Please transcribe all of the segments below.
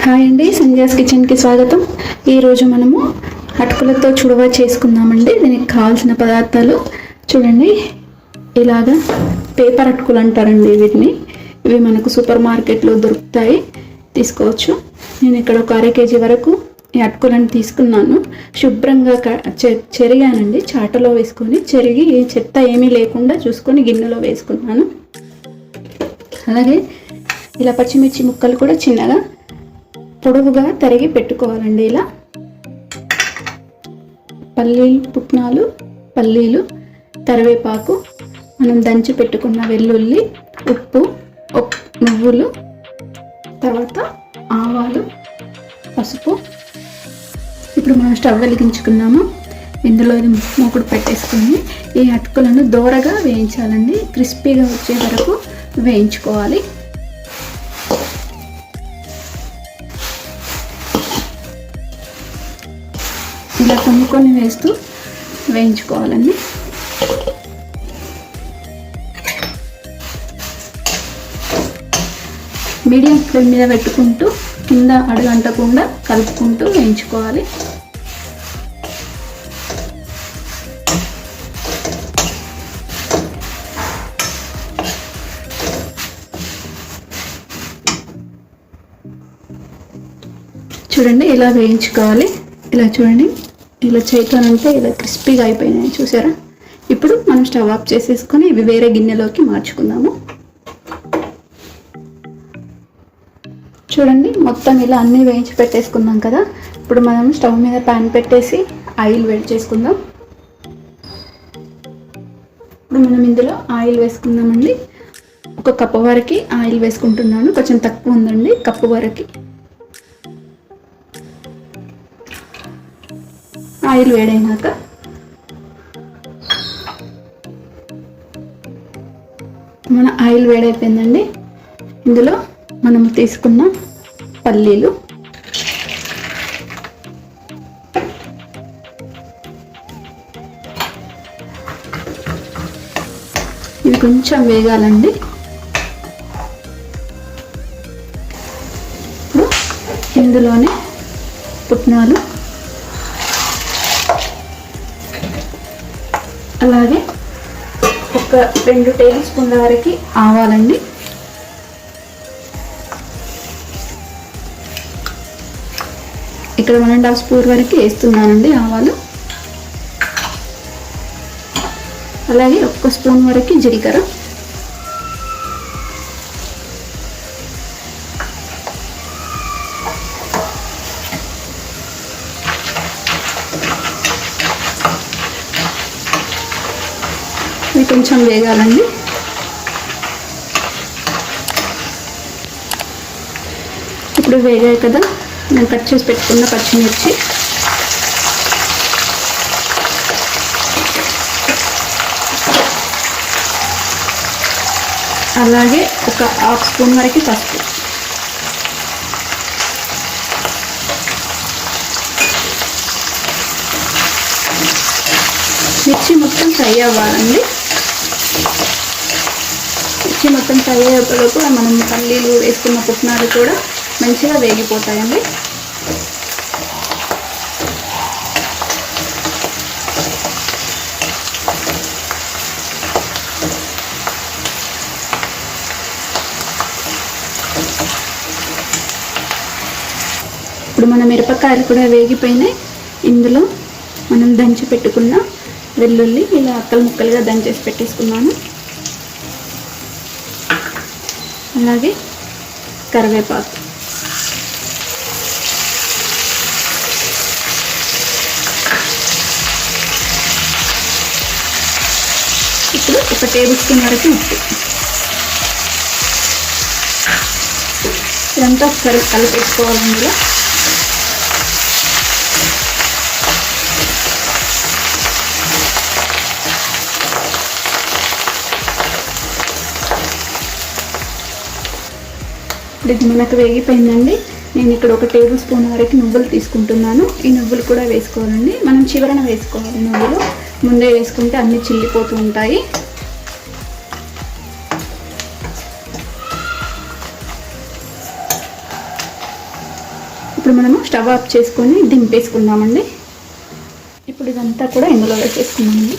Hi అండి, సంధ్యాస్ కిచెన్కి స్వాగతం. ఈరోజు మనము అటుకులతో చుడవ చేసుకుందామండి. దీనికి కావాల్సిన పదార్థాలు చూడండి. ఇలాగా పేపర్ అటుకులు అంటారండి వీటిని. ఇవి మనకు సూపర్ మార్కెట్లో దొరుకుతాయి, తీసుకోవచ్చు. నేను ఇక్కడ ఒక 1/2 kg వరకు ఈ అటుకులను తీసుకున్నాను. శుభ్రంగా చెరిగానండి. చాటలో వేసుకొని చెరిగి చెత్త ఏమీ లేకుండా చూసుకొని గిన్నెలో వేసుకున్నాను. అలాగే ఇలా పచ్చిమిర్చి ముక్కలు కూడా చిన్నగా పొడవుగా తరిగి పెట్టుకోవాలండి. ఇలా పుట్నాలు, పల్లీలు, కరివేపాకు, మనం దంచి పెట్టుకున్న వెల్లుల్లి, ఉప్పు, నువ్వులు, తర్వాత ఆవాలు, పసుపు. ఇప్పుడు మనం స్టవ్ వెలిగించుకున్నాము. ఇందులో మూకుడు పెట్టేసుకొని ఈ అటుకులను దోరగా వేయించాలండి. క్రిస్పీగా వచ్చే వరకు వేయించుకోవాలి. ఇలా కొన్ని వేస్తూ వేయించుకోవాలండి. మీడియం ఫ్లేమ్ మీద పెట్టుకుంటూ కింద అడుగంటకుండా కలుపుకుంటూ వేయించుకోవాలి. చూడండి, ఇలా వేయించుకోవాలి. ఇలా చూడండి, ఇలా చేయటానంటే ఇలా క్రిస్పీగా అయిపోయినాయి, చూసారా? ఇప్పుడు మనం స్టవ్ ఆఫ్ చేసేసుకొని ఇవి వేరే గిన్నెలోకి మార్చుకుందాము. చూడండి, మొత్తం ఇలా అన్నీ వేయించి పెట్టేసుకున్నాం కదా. ఇప్పుడు మనం స్టవ్ మీద ప్యాన్ పెట్టేసి ఆయిల్ వేడి చేసుకుందాం. ఇప్పుడు మనం ఇందులో ఆయిల్ వేసుకుందామండి. 1 కప్పు వరకు ఆయిల్ వేసుకుంటున్నాను. కొంచెం తక్కువ ఉందండి, కప్పు వరకు. ఆయిల్ వేడైనాక మన ఆయిల్ వేడైపోయిందండి. ఇందులో మనం తీసుకున్న పల్లీలు, ఇవి కొంచెం వేగాలండి. ఇప్పుడు ఇందులోనే పుట్నాలు, అలాగే 2 టేబుల్ స్పూన్ల వరకు ఆవాలండి. ఇక్కడ 1.5 స్పూన్ వరకు వేస్తున్నానండి ఆవాలు. అలాగే 1 స్పూన్ వరకు జీలకర్ర, ఇవి కొంచెం వేగాలండి. ఇప్పుడు వేగాయి కదా, నేను కట్ చేసి పెట్టుకున్న పచ్చిమిర్చి, అలాగే 1/2 స్పూన్ వరకు పసుపు, మిర్చి మొత్తం ఫ్రై అవ్వాలండి. మిర్చి మొత్తం ఫ్రై అయ్యేలోపు మనం పల్లీలు వేసుకున్న పుట్నాలు కూడా మంచిగా వేగిపోతాయండి. ఇప్పుడు మన మిరపకాయలు కూడా వేగిపోయినాయి. ఇందులో మనం దంచి పెట్టుకున్న వెల్లుల్లి ఇలా ముక్కలుగా దంచేసి పెట్టేసుకున్నాను. అలాగే కరివేపాకు, ఇప్పుడు 1 టేబుల్ స్పూన్ వరకు ఉప్పు. ఇదంతా ఒకసారి కలిపేసుకోవాలి. ఇందులో ఇది మనకు వేగిపోయిందండి. నేను ఇక్కడ 1 టేబుల్ స్పూన్ వరకు నువ్వులు తీసుకుంటున్నాను. ఈ నువ్వులు కూడా వేసుకోవాలండి. మనం చివరన వేసుకోవాలి. నువ్వులు ముందే వేసుకుంటే అన్నీ చిల్లిపోతూ ఉంటాయి. ఇప్పుడు మనము స్టవ్ ఆఫ్ చేసుకొని దింపేసుకుందామండి. ఇప్పుడు ఇదంతా కూడా ఇందులో వేసేసుకుందామండి.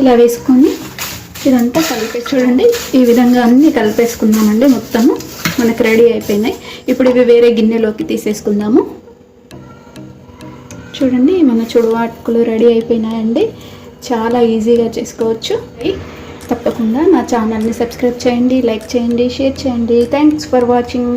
ఇలా వేసుకొని ఇదంతా కలిపేసి చూడండి, ఈ విధంగా అన్నీ కలిపేసుకుందామండి. మొత్తము మనకు రెడీ అయిపోయినాయి. ఇప్పుడు ఇవి వేరే గిన్నెలోకి తీసేసుకుందాము. చూడండి మన చుడవ అటుకులు రెడీ అయిపోయినాయండి. చాలా ఈజీగా చేసుకోవచ్చు. తప్పకుండా నా ఛానల్ని సబ్స్క్రైబ్ చేయండి, లైక్ చేయండి, షేర్ చేయండి. Thanks for watching.